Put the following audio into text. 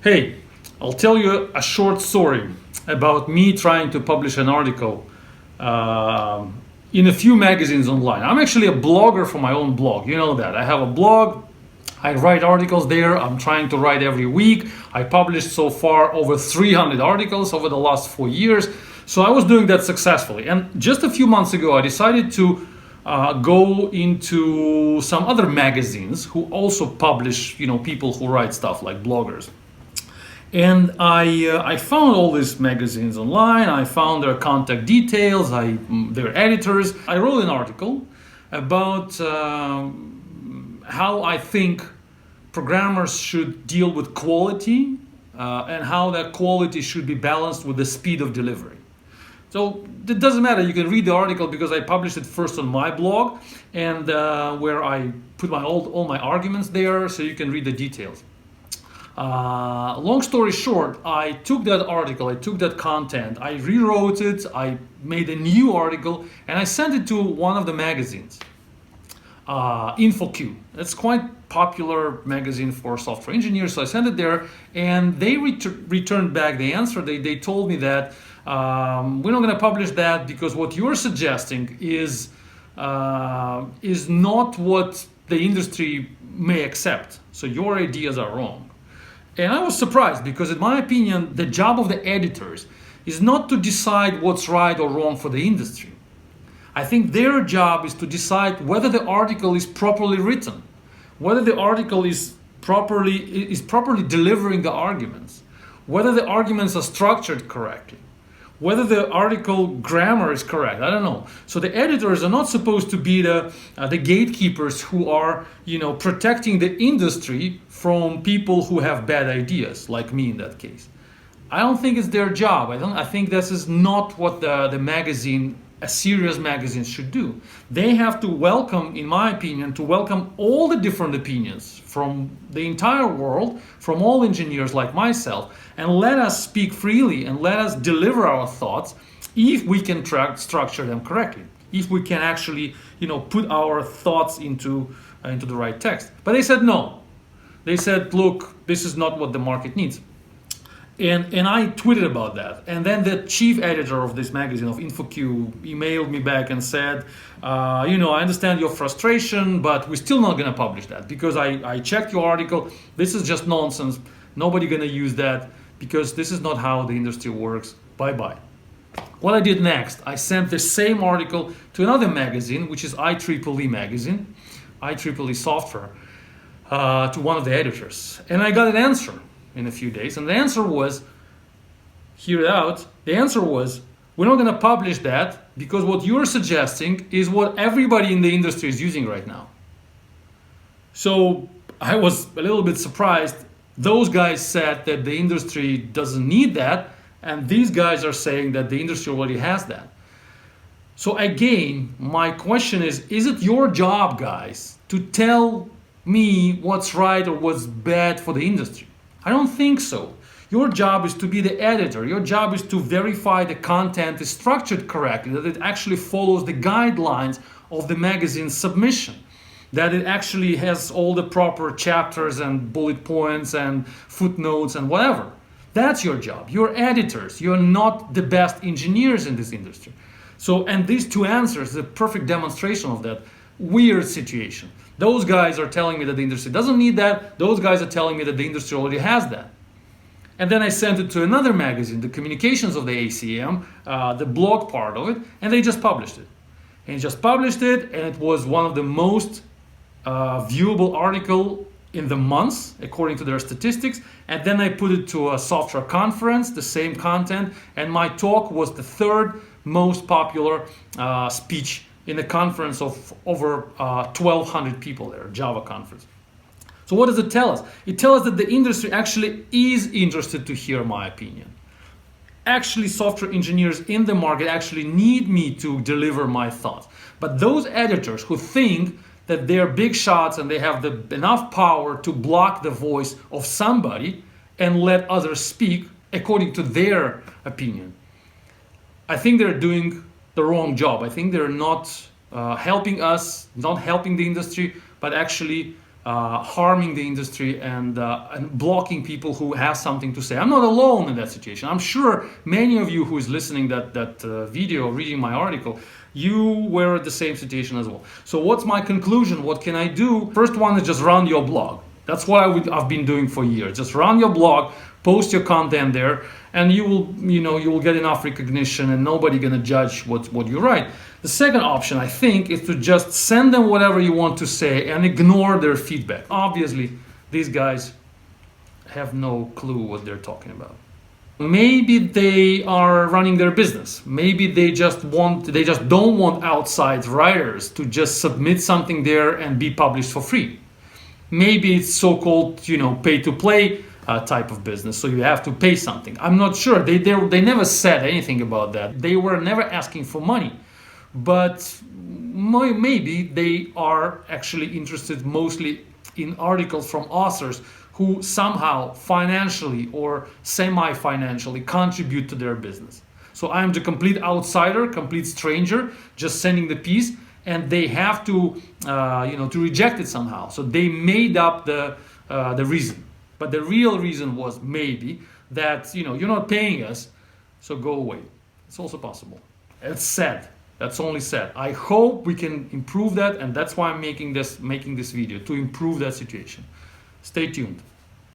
Hey, I'll tell you a short story about me trying to publish an article uh, in a few magazines online. I'm actually a blogger for my own blog. You know that. I have a blog. I write articles there. I'm trying to write every week. I published so far over 300 articles over the last 4 years. So I was doing that successfully. And just a few months ago, I decided to go into some other magazines who also publish, people who write stuff like bloggers. And I found all these magazines online. I found their contact details, their editors. I wrote an article about how I think programmers should deal with quality and how that quality should be balanced with the speed of delivery. So it doesn't matter. You can read the article because I published it first on my blog, and where I put all my arguments there, so you can read the details. Long story short, I took that article, I took that content, I rewrote it, I made a new article, and I sent it to one of the magazines, InfoQ. It's quite popular magazine for software engineers, so I sent it there, and they returned back the answer. They told me that we're not going to publish that because what you're suggesting is not what the industry may accept. So your ideas are wrong. And I was surprised because, in my opinion, the job of the editors is not to decide what's right or wrong for the industry. I think their job is to decide whether the article is properly written, whether the article is properly delivering the arguments, whether the arguments are structured correctly, whether the article grammar is correct. I don't know. So the editors are not supposed to be the gatekeepers who are, protecting the industry from people who have bad ideas, like me in that case. I don't think it's their job. I think this is not what the magazine, a serious magazine, should do. They have to welcome, in my opinion, all the different opinions from the entire world, from all engineers like myself, and let us speak freely and let us deliver our thoughts if we can structure them correctly, if we can actually, put our thoughts into the right text. But they said no. They said, look, this is not what the market needs. And I tweeted about that. And then the chief editor of this magazine, of InfoQ, emailed me back and said, I understand your frustration, but we're still not going to publish that because I checked your article. This is just nonsense. Nobody going to use that because this is not how the industry works. Bye-bye. What I did next, I sent the same article to another magazine, which is IEEE magazine, IEEE software, to one of the editors. And I got an answer in a few days. And the answer was, hear it out, the answer was, we're not going to publish that because what you're suggesting is what everybody in the industry is using right now. So I was a little bit surprised. Those guys said that the industry doesn't need that, and these guys are saying that the industry already has that. So again, my question is it your job, guys, to tell me what's right or what's bad for the industry? I don't think so. Your job is to be the editor. Your job is to verify the content is structured correctly, that it actually follows the guidelines of the magazine's submission, that it actually has all the proper chapters and bullet points and footnotes and whatever. That's your job. You're editors. You're not the best engineers in this industry. So, and these two answers is a perfect demonstration of that weird situation. Those guys are telling me that the industry doesn't need that. Those guys are telling me that the industry already has that. And then I sent it to another magazine, the Communications of the ACM, the blog part of it, and they just published it. And it was one of the most viewable article in the months, according to their statistics. And then I put it to a software conference, the same content, and my talk was the third most popular speech in a conference of over 1,200 people there, Java conference. So what does it tell us? It tells us that the industry actually is interested to hear my opinion. Actually, software engineers in the market actually need me to deliver my thoughts. But those editors who think that they're big shots and they have enough power to block the voice of somebody and let others speak according to their opinion, I think they're doing the wrong job. I think they're not helping us, not helping the industry, but actually harming the industry and blocking people who have something to say. I'm not alone in that situation. I'm sure many of you who is listening that video, reading my article, you were at the same situation as well. So what's my conclusion? What can I do? First one is just run your blog. That's what I've been doing for years. Just run your blog, post your content there, and you will get enough recognition, and nobody gonna judge what you write. The second option, I think, is to just send them whatever you want to say and ignore their feedback. Obviously, these guys have no clue what they're talking about. Maybe they are running their business. Maybe they just don't want outside writers to just submit something there and be published for free. Maybe it's so-called, pay-to-play type of business, so you have to pay something. I'm not sure. They never said anything about that. They were never asking for money. But maybe they are actually interested mostly in articles from authors who somehow financially or semi-financially contribute to their business. So I'm the complete outsider, complete stranger, just sending the piece, and they have to reject it somehow. So they made up the reason. But the real reason was maybe that you're not paying us, so go away. It's also possible. It's sad. That's only sad. I hope we can improve that, and that's why I'm making this video, to improve that situation. Stay tuned.